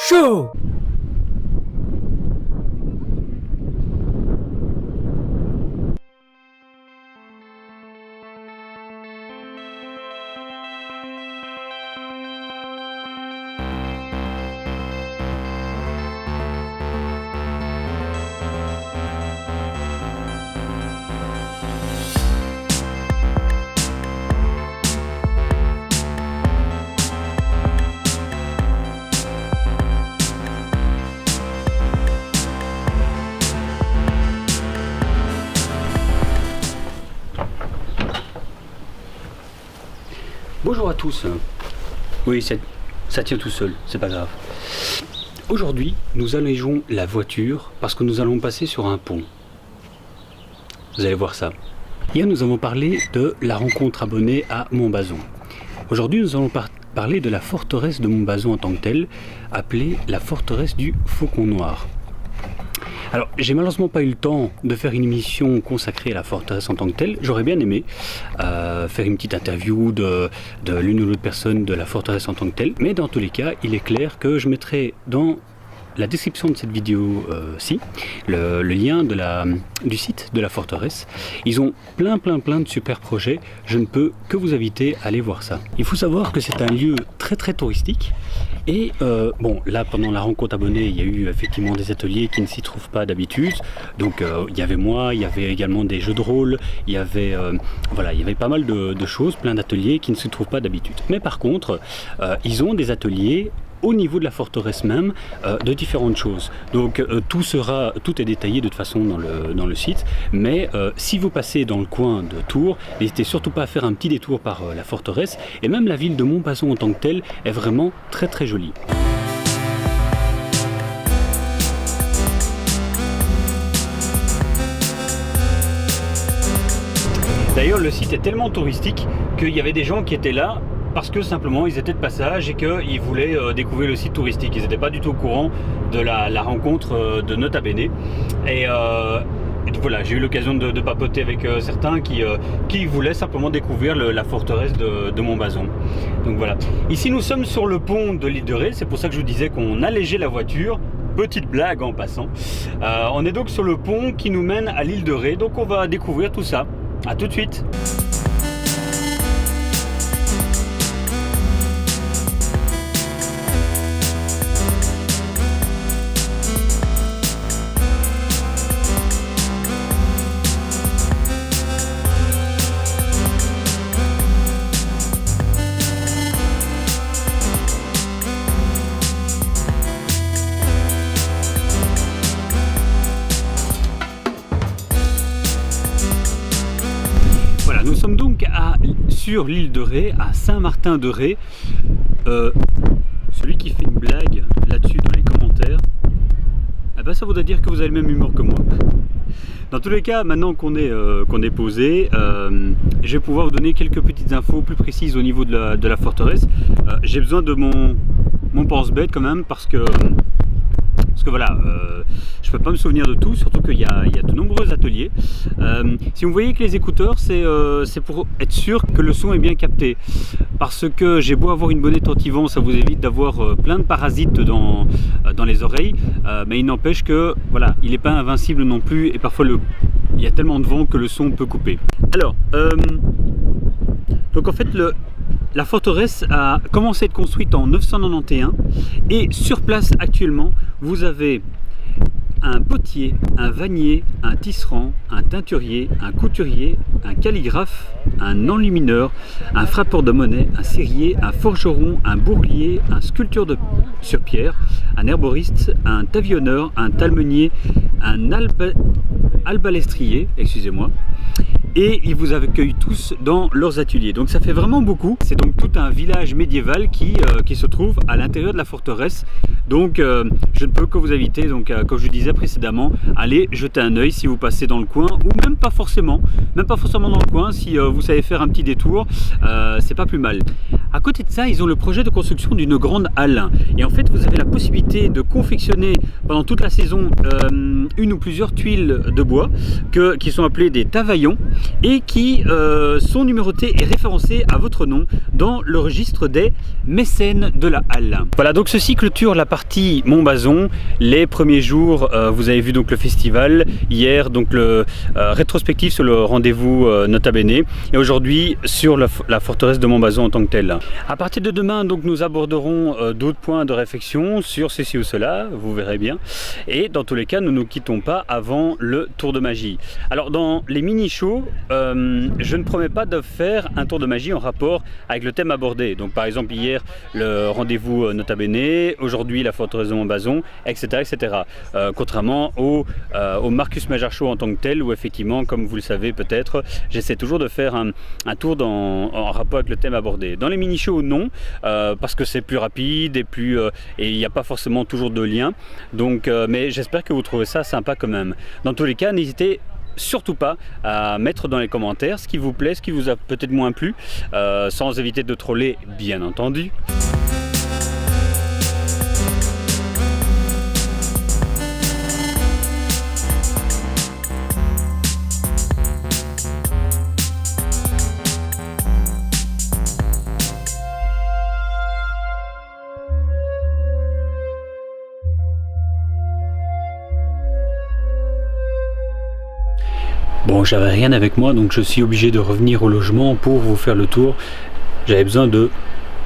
Show. Bonjour à tous. Oui, ça tient tout seul, c'est pas grave. Aujourd'hui, nous allégeons la voiture parce que nous allons passer sur un pont. Vous allez voir ça. Hier, nous avons parlé de la rencontre abonnée à Montbazon. Aujourd'hui, nous allons parler de la forteresse de Montbazon en tant que telle, appelée la forteresse du Faucon Noir. Alors, j'ai malheureusement pas eu le temps de faire une émission consacrée à la forteresse en tant que telle. J'aurais bien aimé faire une petite interview de l'une ou l'autre personne de la forteresse en tant que telle. Mais dans tous les cas, il est clair que je mettrai dans la description de cette vidéo-ci le lien du site de la forteresse. Ils ont plein de super projets. Je ne peux que vous inviter à aller voir ça. Il faut savoir que c'est un lieu très touristique. Et bon, là pendant la rencontre abonnée, il y a eu effectivement des ateliers qui ne s'y trouvent pas d'habitude. Donc il y avait moi, il y avait également des jeux de rôle, il y avait pas mal de choses, plein d'ateliers qui ne se trouvent pas d'habitude. Mais par contre, ils ont des ateliers au niveau de la forteresse même, de différentes choses. Donc tout est détaillé de toute façon dans le site, mais si vous passez dans le coin de Tours, n'hésitez surtout pas à faire un petit détour par la forteresse, et même la ville de Montbazon en tant que telle est vraiment très jolie. D'ailleurs, le site est tellement touristique qu'il y avait des gens qui étaient là parce que simplement ils étaient de passage et qu'ils voulaient découvrir le site touristique. Ils n'étaient pas du tout au courant de la rencontre de Nota Bene. Et voilà, j'ai eu l'occasion de papoter avec certains qui voulaient simplement découvrir la forteresse de Montbazon. Donc voilà. Ici nous sommes sur le pont de l'île de Ré, c'est pour ça que je vous disais qu'on allégeait la voiture. Petite blague en passant. On est donc sur le pont qui nous mène à l'île de Ré, donc on va découvrir tout ça. A tout de suite. Nous sommes donc sur l'île de Ré, à Saint-Martin-de-Ré. Celui qui fait une blague là-dessus dans les commentaires, eh ben ça voudrait dire que vous avez le même humour que moi. Dans tous les cas, maintenant qu'on est posé, je vais pouvoir vous donner quelques petites infos plus précises au niveau de la forteresse. J'ai besoin de mon pense-bête quand même parce que voilà, je peux pas me souvenir de tout, surtout qu'il y a de nombreux ateliers. Si vous voyez que les écouteurs, c'est pour être sûr que le son est bien capté. Parce que j'ai beau avoir une bonnette anti-vent, ça vous évite d'avoir plein de parasites dans les oreilles, mais il n'empêche que voilà, il n'est pas invincible non plus, et parfois il y a tellement de vent que le son peut couper. Alors, donc en fait la forteresse a commencé à être construite en 991 et sur place actuellement vous avez un potier, un vannier, un tisserand, un teinturier, un couturier, un calligraphe, un enlumineur, un frappeur de monnaie, un serrier, un forgeron, un bourlier, un sculpteur sur pierre, un herboriste, un tavionneur, un talmenier, un albalestrier, excusez-moi, et ils vous accueillent tous dans leurs ateliers. Donc ça fait vraiment beaucoup. C'est donc tout un village médiéval qui se trouve à l'intérieur de la forteresse. Donc je ne peux que vous inviter, donc comme je disais précédemment, allez jeter un œil si vous passez dans le coin, ou même pas forcément dans le coin. Si vous savez faire un petit détour, c'est pas plus mal. À côté de ça, ils ont le projet de construction d'une grande halle. Et en fait, vous avez la possibilité de confectionner pendant toute la saison une ou plusieurs tuiles de bois qui sont appelées des tavaillons et qui sont numérotées et référencées à votre nom dans le registre des mécènes de la halle. Voilà, donc ceci clôture la partie Montbazon. Les premiers jours, vous avez vu donc le festival, hier donc le rétrospectif sur le rendez-vous Nota Bene, et aujourd'hui sur la forteresse de Montbazon en tant que telle. À partir de demain, donc nous aborderons d'autres points de réflexion sur ceci ou cela, vous verrez bien, et dans tous les cas nous ne nous quittons pas avant le tour de magie. Alors dans les mini-shows, je ne promets pas de faire un tour de magie en rapport avec le thème abordé. Donc par exemple hier le rendez-vous Nota Bene, aujourd'hui la forteresse de Montbazon, etc. etc. Contrairement au Marcus Major Show en tant que tel, où effectivement, comme vous le savez peut-être, j'essaie toujours de faire un tour en rapport avec le thème abordé. Dans les mini-shows, non, parce que c'est plus rapide et il n'y a pas forcément toujours de lien. Donc, mais j'espère que vous trouvez ça sympa quand même. Dans tous les cas, n'hésitez surtout pas à mettre dans les commentaires ce qui vous plaît, ce qui vous a peut-être moins plu, sans éviter de troller bien entendu. Bon, j'avais rien avec moi, donc je suis obligé de revenir au logement pour vous faire le tour. J'avais besoin de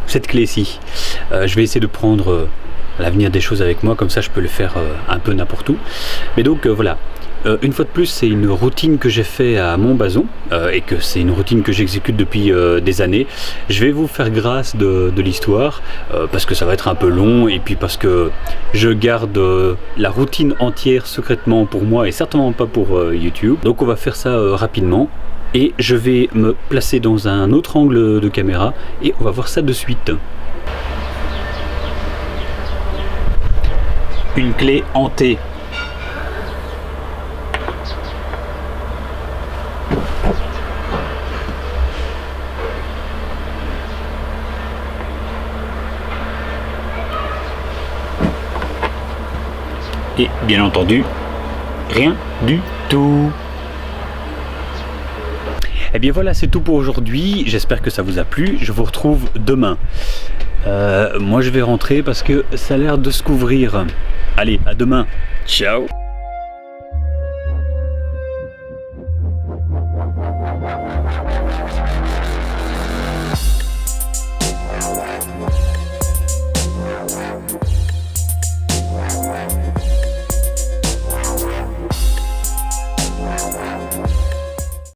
cette clé-ci. Je vais essayer de prendre l'avenir des choses avec moi, comme ça je peux le faire un peu n'importe où. Mais donc voilà, une fois de plus, c'est une routine que j'ai fait à Montbazon, et que c'est une routine que j'exécute depuis des années. Je vais vous faire grâce de l'histoire, parce que ça va être un peu long, et puis parce que je garde la routine entière secrètement pour moi, et certainement pas pour YouTube. Donc on va faire ça rapidement, et je vais me placer dans un autre angle de caméra, et on va voir ça de suite. Une clé hantée. Et bien entendu, rien du tout. Et bien voilà, c'est tout pour aujourd'hui. J'espère que ça vous a plu. Je vous retrouve demain. Moi je vais rentrer parce que ça a l'air de se couvrir. Allez, à demain. Ciao.